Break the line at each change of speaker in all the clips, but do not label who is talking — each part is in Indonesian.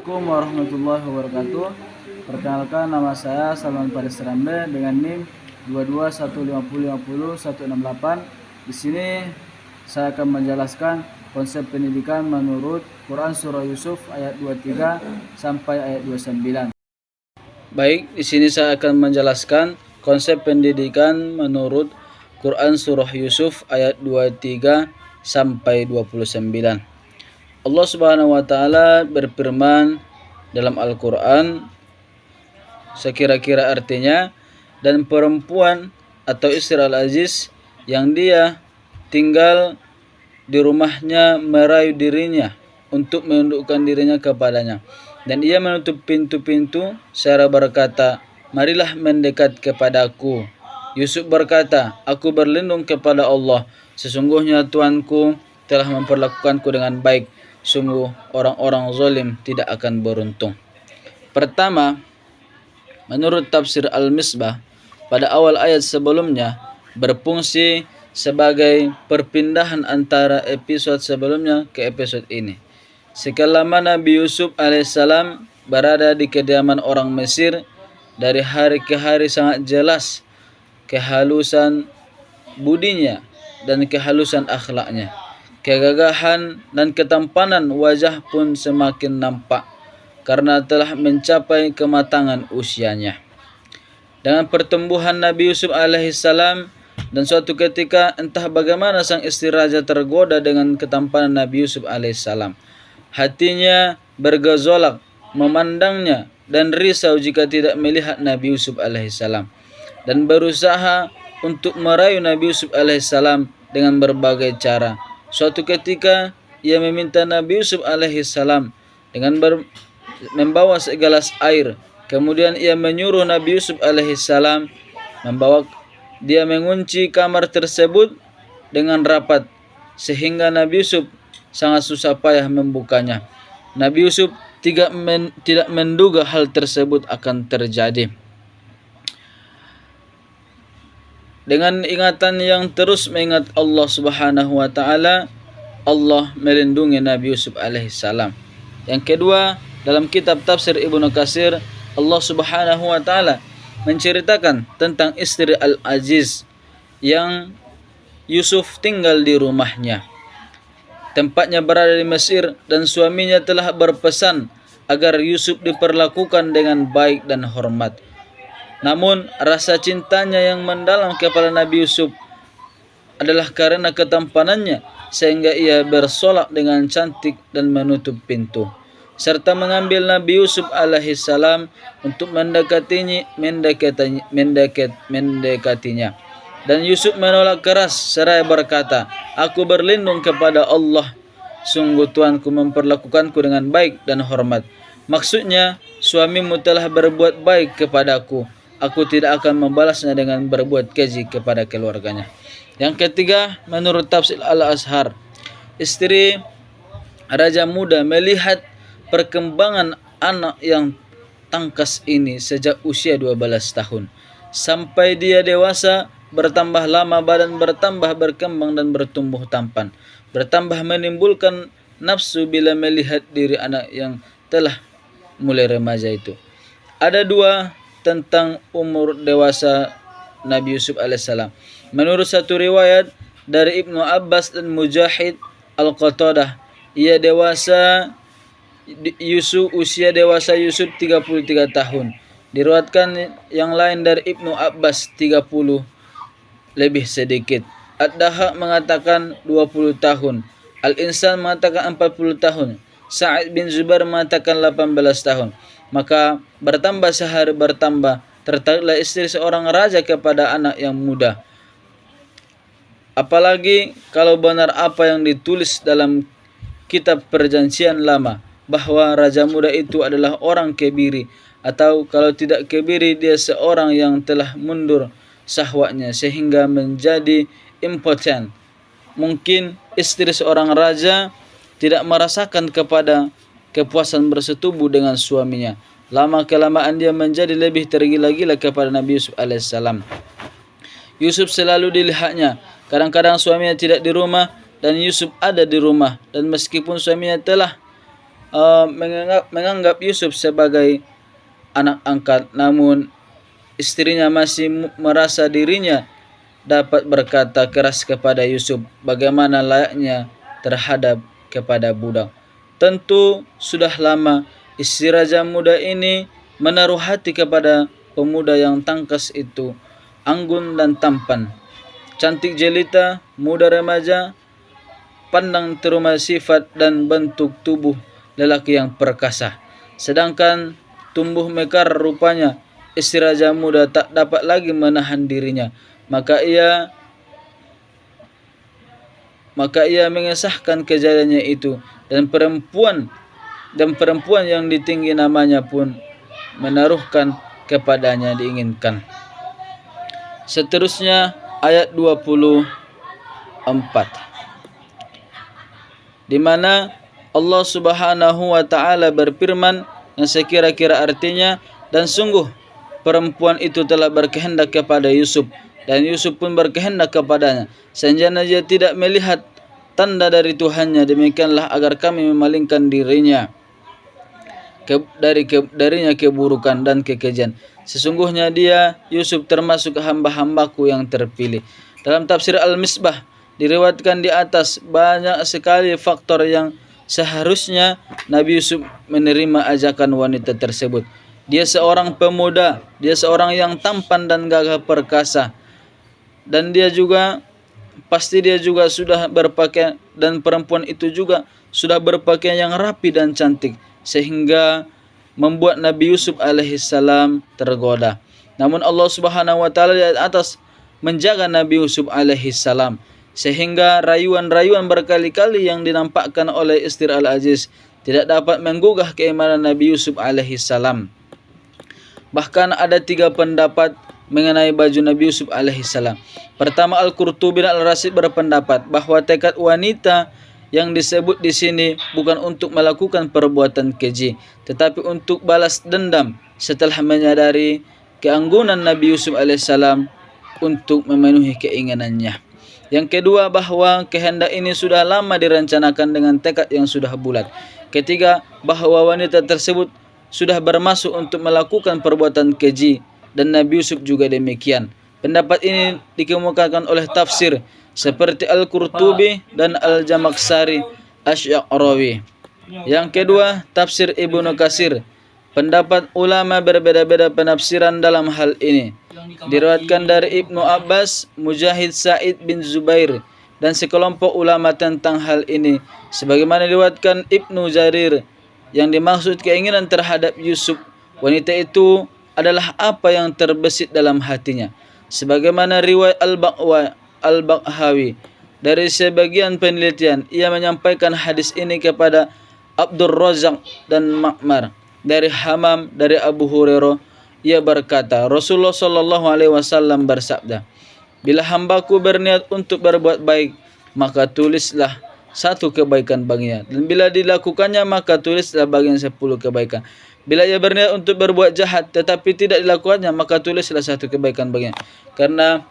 Assalamualaikum warahmatullahi wabarakatuh. Perkenalkan, nama saya Salman Faris Rambe dengan NIM 2215050-168. Di sini saya akan menjelaskan konsep pendidikan menurut Quran Surah Yusuf ayat 23 sampai ayat 29. Baik, di sini saya akan menjelaskan konsep pendidikan menurut Quran Surah Yusuf ayat 23 sampai 29. Allah Subhanahu wa taala berfirman dalam Al-Qur'an, sekira-kira artinya, dan perempuan atau istri Al-Aziz yang dia tinggal di rumahnya merayu dirinya untuk menundukkan dirinya kepadanya, dan ia menutup pintu-pintu seraya berkata, marilah mendekat kepadaku. Yusuf berkata, aku berlindung kepada Allah, sesungguhnya Tuanku telah memperlakukanku dengan baik. Sungguh orang-orang zalim tidak akan beruntung. Pertama, menurut tafsir Al-Misbah, pada awal ayat sebelumnya berfungsi sebagai perpindahan antara episode sebelumnya ke episode ini. Selama Nabi Yusuf alaihissalam berada di kediaman orang Mesir, dari hari ke hari sangat jelas kehalusan budinya dan kehalusan akhlaknya. Kegagahan dan ketampanan wajah pun semakin nampak karena telah mencapai kematangan usianya. Dengan pertumbuhan Nabi Yusuf alaihissalam, dan suatu ketika entah bagaimana sang istri raja tergoda dengan ketampanan Nabi Yusuf alaihissalam. Hatinya bergejolak memandangnya dan risau jika tidak melihat Nabi Yusuf alaihissalam, dan berusaha untuk merayu Nabi Yusuf alaihissalam dengan berbagai cara. Suatu ketika ia meminta Nabi Yusuf alaihissalam dengan membawa segelas air. Kemudian ia menyuruh Nabi Yusuf alaihissalam dia mengunci kamar tersebut dengan rapat, sehingga Nabi Yusuf sangat susah payah membukanya. Nabi Yusuf tidak menduga hal tersebut akan terjadi. Dengan ingatan yang terus mengingat Allah Subhanahu wa taala, Allah melindungi Nabi Yusuf alaihissalam. Yang kedua, dalam kitab tafsir Ibnu Katsir, Allah Subhanahu wa taala menceritakan tentang istri Al-Aziz yang Yusuf tinggal di rumahnya. Tempatnya berada di Mesir, dan suaminya telah berpesan agar Yusuf diperlakukan dengan baik dan hormat. Namun rasa cintanya yang mendalam kepada Nabi Yusuf adalah karena ketampanannya, sehingga ia bersolak dengan cantik dan menutup pintu, serta mengambil Nabi Yusuf alaihissalam untuk mendekatinya. Dan Yusuf menolak keras seraya berkata, aku berlindung kepada Allah, sungguh Tuanku memperlakukanku dengan baik dan hormat. Maksudnya, suamimu telah berbuat baik kepadaku, aku tidak akan membalasnya dengan berbuat keji kepada keluarganya. Yang ketiga, menurut tafsir Al-Azhar, istri raja muda melihat perkembangan anak yang tangkas ini sejak usia 12 tahun. Sampai dia dewasa, bertambah lama badan bertambah berkembang dan bertumbuh tampan. Bertambah menimbulkan nafsu bila melihat diri anak yang telah mulai remaja itu. Ada dua tentang umur dewasa Nabi Yusuf alaihissalam. Menurut satu riwayat dari Ibnu Abbas dan Mujahid Al-Qatadah, usia dewasa Yusuf 33 tahun. Diriwayatkan yang lain dari Ibnu Abbas 30 lebih sedikit. Ad-Dahaq mengatakan 20 tahun. Al-Insan mengatakan 40 tahun. Sa'id bin Zubair mengatakan 18 tahun. Maka bertambah sehari bertambah, tertariklah istri seorang raja kepada anak yang muda. Apalagi kalau benar apa yang ditulis dalam kitab perjanjian lama, bahwa raja muda itu adalah orang kebiri, atau kalau tidak kebiri, dia seorang yang telah mundur syahwatnya sehingga menjadi impoten. Mungkin istri seorang raja tidak merasakan kepada kepuasan bersetubuh dengan suaminya. Lama-kelamaan dia menjadi lebih tergila-gila kepada Nabi Yusuf alaihissalam. Yusuf selalu dilihatnya. Kadang-kadang suaminya tidak di rumah dan Yusuf ada di rumah, dan meskipun suaminya telah menganggap Yusuf sebagai anak angkat, namun istrinya masih merasa dirinya dapat berkata keras kepada Yusuf bagaimana layaknya terhadap kepada budak. Tentu sudah lama istri raja muda ini menaruh hati kepada pemuda yang tangkas itu, anggun dan tampan, cantik jelita, muda remaja, pandang terima sifat dan bentuk tubuh lelaki yang perkasa. Sedangkan tumbuh mekar rupanya, istri raja muda tak dapat lagi menahan dirinya. Maka ia mengesahkan kejadiannya itu, dan perempuan yang ditinggi namanya pun menaruhkan kepadanya diinginkan. Seterusnya ayat 24, di mana Allah Subhanahu wa taala berfirman yang sekira-kira artinya, dan sungguh perempuan itu telah berkehendak kepada Yusuf, dan Yusuf pun berkehendak kepadanya, senjana dia tidak melihat tanda dari Tuhannya, demikianlah agar kami memalingkan darinya keburukan dan kekejian. Sesungguhnya dia Yusuf termasuk hamba-hambaku yang terpilih. Dalam tafsir Al-Misbah diriwayatkan di atas banyak sekali faktor yang seharusnya Nabi Yusuf menerima ajakan wanita tersebut. Dia seorang pemuda, dia seorang yang tampan dan gagah perkasa, dan dia juga sudah berpakaian, dan perempuan itu juga sudah berpakaian yang rapi dan cantik, sehingga membuat Nabi Yusuf alaihissalam tergoda. Namun Allah Subhanahu wa taala di atas menjaga Nabi Yusuf alaihissalam, sehingga rayuan-rayuan berkali-kali yang dinampakkan oleh istri Al-Aziz tidak dapat menggugah keimanan Nabi Yusuf alaihissalam. Bahkan ada 3 pendapat mengenai baju Nabi Yusuf alaihissalam. Pertama, Al-Qurtubi dan Al-Rasyid berpendapat bahwa tekad wanita yang disebut di sini bukan untuk melakukan perbuatan keji, tetapi untuk balas dendam setelah menyadari keanggunan Nabi Yusuf alaihissalam untuk memenuhi keinginannya. Yang kedua, bahwa kehendak ini sudah lama direncanakan dengan tekad yang sudah bulat. Ketiga, bahwa wanita tersebut sudah bermaksud untuk melakukan perbuatan keji, dan Nabi Yusuf juga demikian. Pendapat ini dikemukakan oleh tafsir seperti Al-Qurtubi dan Al-Jamakhsyari Asy-Sya'rawi. Yang kedua, tafsir Ibnu Katsir. Pendapat ulama berbeda-beda penafsiran dalam hal ini. Diriwayatkan dari Ibnu Abbas, Mujahid, Sa'id bin Zubair, dan sekelompok ulama tentang hal ini. Sebagaimana diriwayatkan Ibnu Jarir, yang dimaksud keinginan terhadap Yusuf wanita itu adalah apa yang terbesit dalam hatinya. Sebagaimana riwayat Al-Baghawi, dari sebagian penelitian ia menyampaikan hadis ini kepada Abdur Razzaq dan Ma'mar dari Hamam dari Abu Hurairah. Ia berkata, Rasulullah sallallahu alaihi wasallam bersabda, bila hambaku berniat untuk berbuat baik, maka tulislah 1 kebaikan baginya, dan bila dilakukannya maka tulislah bagian 10 kebaikan. Bila ia berniat untuk berbuat jahat tetapi tidak dilakukannya, maka tulislah 1 kebaikan baginya, karena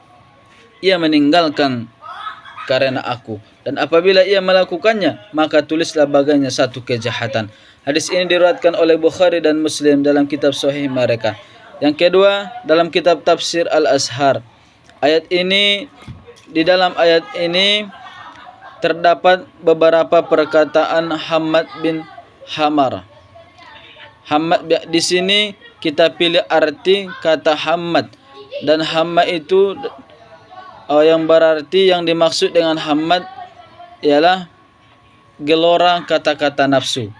ia meninggalkan karena aku. Dan apabila ia melakukannya, maka tulislah bagiannya 1 kejahatan. Hadis ini diriwayatkan oleh Bukhari dan Muslim dalam kitab sahih mereka. Yang kedua, dalam kitab tafsir Al-Azhar. Di dalam ayat ini terdapat beberapa perkataan Hammad bin Hamar. Hammad di sini kita pilih arti kata Hammad, dan Hammad itu yang berarti yang dimaksud dengan Hammad ialah gelora kata-kata nafsu.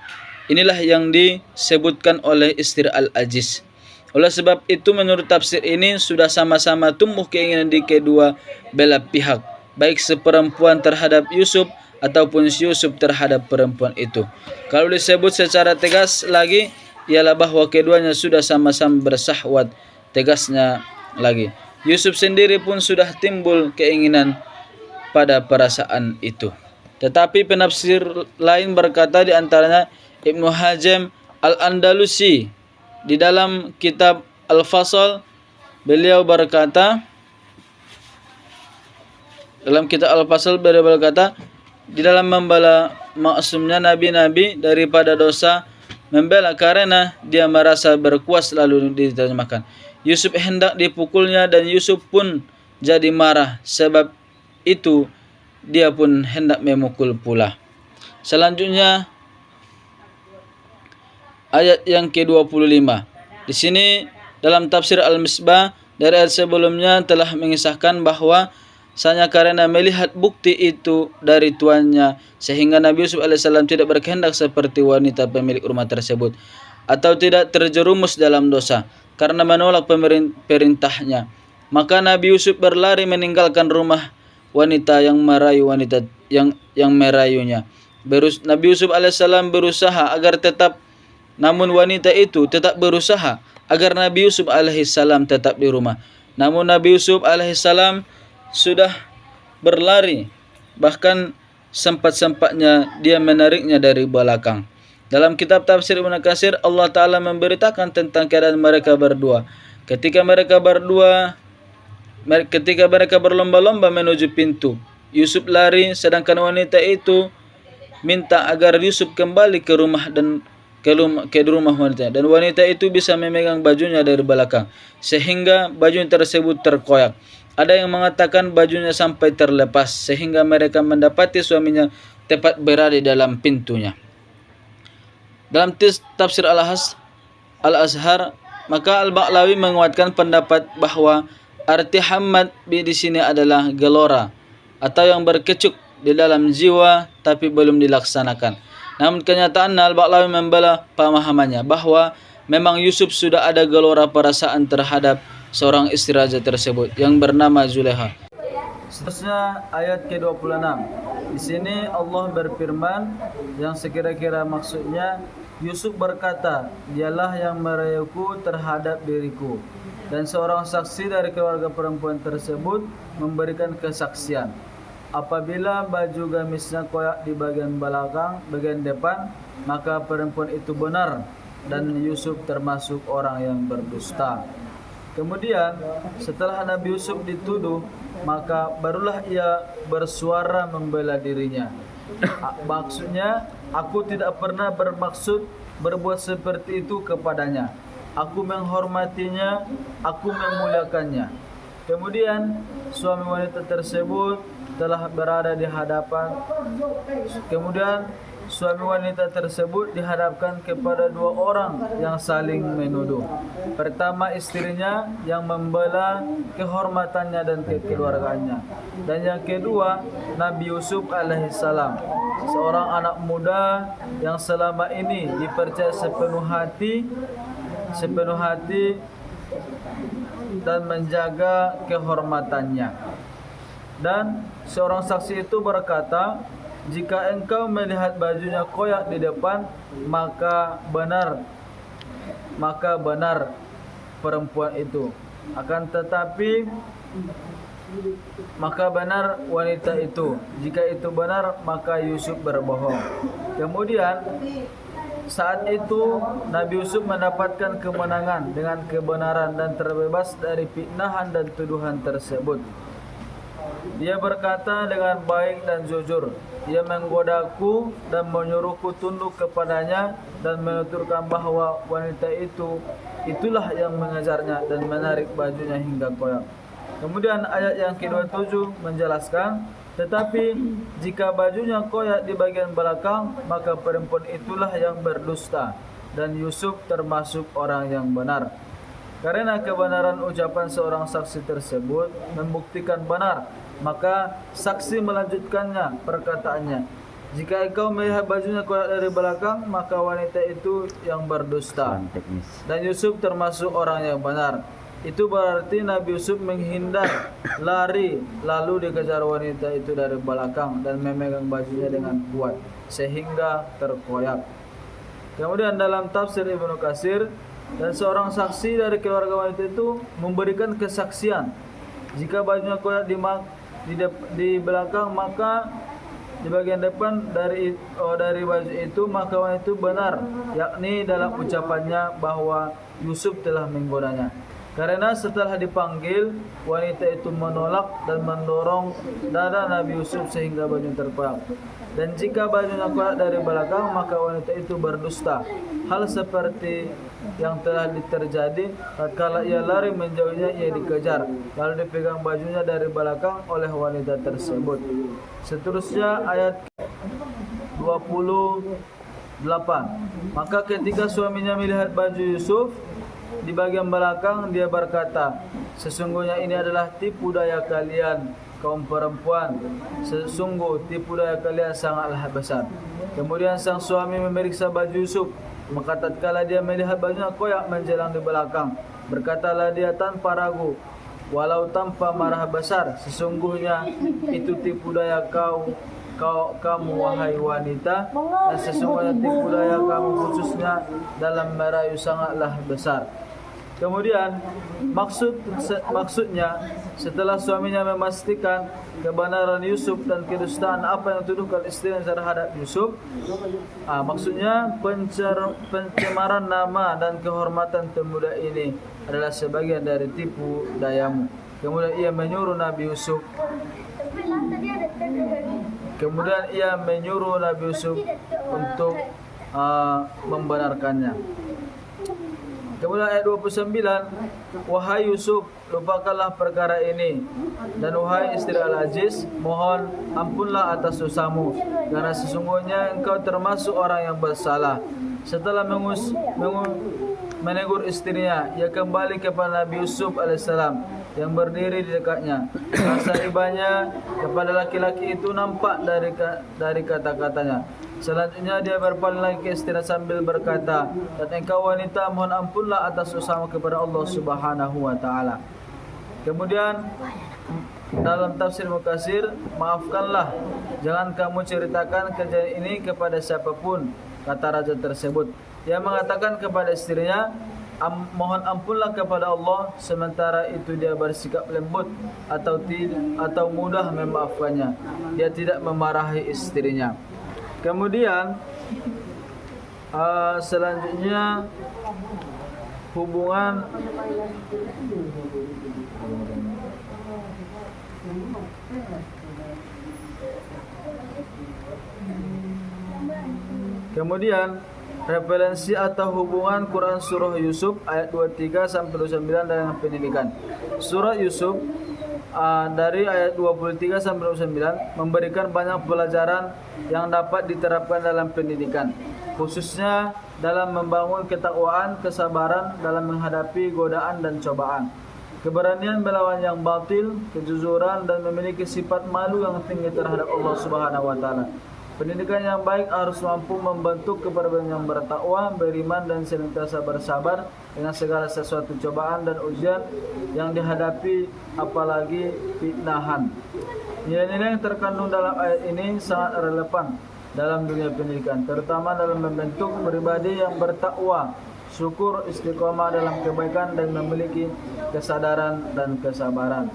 Inilah yang disebutkan oleh istri Al-Aziz. Oleh sebab itu menurut tafsir ini sudah sama-sama tumbuh keinginan di kedua belah pihak, baik seperempuan terhadap Yusuf ataupun Yusuf terhadap perempuan itu. Kalau disebut secara tegas lagi, ialah bahwa keduanya sudah sama-sama bersahwat. Tegasnya lagi, Yusuf sendiri pun sudah timbul keinginan pada perasaan itu. Tetapi penafsir lain berkata, di antaranya Ibnu Hazm Al-Andalusi di dalam kitab Al-Fasl, beliau berkata, dalam kitab Al-Fasl beliau berkata, di dalam membela maksumnya nabi-nabi daripada dosa membela karena dia merasa berkuasa, lalu diterjemahkan. Yusuf hendak dipukulnya dan Yusuf pun jadi marah, sebab itu dia pun hendak memukul pula. Selanjutnya ayat yang ke-25. Di sini dalam tafsir Al-Misbah dari ayat sebelumnya telah mengisahkan bahwa hanya karena melihat bukti itu dari tuannya sehingga Nabi Yusuf alaihissalam tidak berkehendak seperti wanita pemilik rumah tersebut, atau tidak terjerumus dalam dosa karena menolak perintahnya. Maka Nabi Yusuf berlari meninggalkan rumah wanita yang merayu yang merayunya. Nabi Yusuf alaihissalam berusaha agar tetap, namun wanita itu tetap berusaha agar Nabi Yusuf alaihissalam tetap di rumah. Namun Nabi Yusuf alaihissalam sudah berlari, bahkan sempat-sempatnya dia menariknya dari belakang. Dalam kitab tafsir Ibnu Katsir, Allah Ta'ala memberitakan tentang keadaan mereka berdua. Ketika mereka berlomba-lomba menuju pintu, Yusuf lari, sedangkan wanita itu minta agar Yusuf kembali ke rumah wanita, dan wanita itu bisa memegang bajunya dari belakang sehingga baju tersebut terkoyak. Ada yang mengatakan bajunya sampai terlepas sehingga mereka mendapati suaminya tepat berada di dalam pintunya. Dalam tafsir Al-Azhar, maka Al-Ba'lawi menguatkan pendapat bahwa arti hamad di sini adalah gelora atau yang berkecuk di dalam jiwa tapi belum dilaksanakan. Namun kenyataannya Al-Ba'lawi membela pemahamannya bahwa memang Yusuf sudah ada gelora perasaan terhadap seorang istri raja tersebut yang bernama Zulekha. Seterusnya ayat ke-26. Di sini Allah berfirman yang sekira-kira maksudnya, Yusuf berkata, dialah yang merayuku terhadap diriku, dan seorang saksi dari keluarga perempuan tersebut memberikan kesaksian. Apabila baju gamisnya koyak di bagian depan, maka perempuan itu benar dan Yusuf termasuk orang yang berdusta. Kemudian setelah Nabi Yusuf dituduh, maka barulah ia bersuara membela dirinya. Maksudnya, aku tidak pernah bermaksud berbuat seperti itu kepadanya. Aku menghormatinya, aku memuliakannya. Kemudian suami wanita tersebut telah berada di hadapan. Suami wanita tersebut dihadapkan kepada dua orang yang saling menuduh. Pertama, istrinya yang membela kehormatannya dan kekeluargaannya, dan yang kedua Nabi Yusuf alaihissalam, seorang anak muda yang selama ini dipercaya sepenuh hati dan menjaga kehormatannya. Dan seorang saksi itu berkata, jika engkau melihat bajunya koyak di depan, maka benar perempuan itu. Akan tetapi maka benar wanita itu. Jika itu benar, maka Yusuf berbohong. Kemudian saat itu Nabi Yusuf mendapatkan kemenangan dengan kebenaran dan terbebas dari fitnahan dan tuduhan tersebut. Dia berkata dengan baik dan jujur. Ia menggodaku dan menyuruhku tunduk kepadanya dan menuturkan bahwa wanita itulah yang mengejarnya dan menarik bajunya hingga koyak. Kemudian ayat yang ke-27 menjelaskan, tetapi jika bajunya koyak di bagian belakang, maka perempuan itulah yang berdusta dan Yusuf termasuk orang yang benar. Karena kebenaran ucapan seorang saksi tersebut membuktikan benar, maka saksi melanjutkannya perkataannya, jika engkau melihat bajunya koyak dari belakang, maka wanita itu yang berdusta dan Yusuf termasuk orang yang benar. Itu berarti Nabi Yusuf menghindar, lari, lalu dikejar wanita itu dari belakang dan memegang bajunya dengan kuat sehingga terkoyak. Kemudian dalam tafsir Ibnu Katsir, dan seorang saksi dari keluarga wanita itu memberikan kesaksian, jika bajunya koyak di belakang, maka di bagian depan dari baju itu, maka wanita itu benar, yakni dalam ucapannya bahwa Yusuf telah menggodanya. Karena setelah dipanggil, wanita itu menolak dan mendorong dada Nabi Yusuf sehingga baju terkoyak. Dan jika bajunya koyak dari belakang, maka wanita itu berdusta. Hal seperti yang telah terjadi tatkala ia lari menjauhnya, ia dikejar lalu dipegang bajunya dari belakang oleh wanita tersebut. Seterusnya ayat 28. Maka ketika suaminya melihat baju Yusuf di bagian belakang, dia berkata, sesungguhnya ini adalah tipu daya kalian kaum perempuan, sesungguh tipu daya kalian sangatlah besar. Kemudian sang suami memeriksa baju Yusuf, maka tatkala dia melihat bajunya koyak menjelang di belakang, berkatalah dia tanpa ragu, walau tanpa marah besar, sesungguhnya itu tipu daya kamu wahai wanita, dan sesungguhnya tipu daya kamu khususnya dalam merayu sangatlah besar. Kemudian maksudnya setelah suaminya memastikan kebenaran Yusuf dan kedustaan apa yang dituduhkan istrinya terhadap Yusuf, maksudnya pencemaran nama dan kehormatan pemuda ini adalah sebagian dari tipu dayamu. Kemudian ia menyuruh Nabi Yusuf untuk membenarkannya. Kemudian ayat 29, wahai Yusuf, lupakanlah perkara ini, dan wahai istri Al-Aziz, mohon ampunlah atas dosamu, karena sesungguhnya engkau termasuk orang yang bersalah. Setelah menegur istrinya, ia kembali kepada Nabi Yusuf alaihissalam yang berdiri di dekatnya. Rasa ibanya kepada laki-laki itu nampak dari kata-katanya. Selanjutnya dia berpaling lagi ke istrinya sambil berkata, dan engkau wanita, mohon ampunlah atas dosamu kepada Allah Subhanahu wa taala. Kemudian dalam tafsir Mukatsir, maafkanlah, jangan kamu ceritakan kejadian ini kepada siapapun, kata raja tersebut. Dia mengatakan kepada istrinya, mohon ampunlah kepada Allah, sementara itu dia bersikap lembut atau mudah memaafkannya. Dia tidak memarahi istrinya. Kemudian selanjutnya hubungan referensi atau hubungan Quran surah Yusuf ayat 23 sampai 29 dengan pendidikan. Surah Yusuf dari ayat 23 sampai 29 memberikan banyak pelajaran yang dapat diterapkan dalam pendidikan, khususnya dalam membangun ketakwaan, kesabaran dalam menghadapi godaan dan cobaan, keberanian melawan yang batil, kejujuran, dan memiliki sifat malu yang tinggi terhadap Allah Subhanahu wa taala. Pendidikan yang baik harus mampu membentuk kepribadian yang bertakwa, beriman, dan senantiasa bersabar dengan segala sesuatu cobaan dan ujian yang dihadapi, apalagi fitnahan. Nilai-nilai yang terkandung dalam ayat ini sangat relevan dalam dunia pendidikan, terutama dalam membentuk pribadi yang bertakwa, syukur, istiqomah dalam kebaikan, dan memiliki kesadaran dan kesabaran.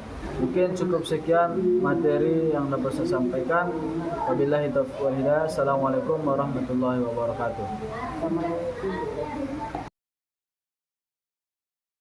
Mungkin cukup sekian materi yang dapat saya sampaikan. Wabillahi taufiq wal hidayah. Assalamualaikum warahmatullahi wabarakatuh.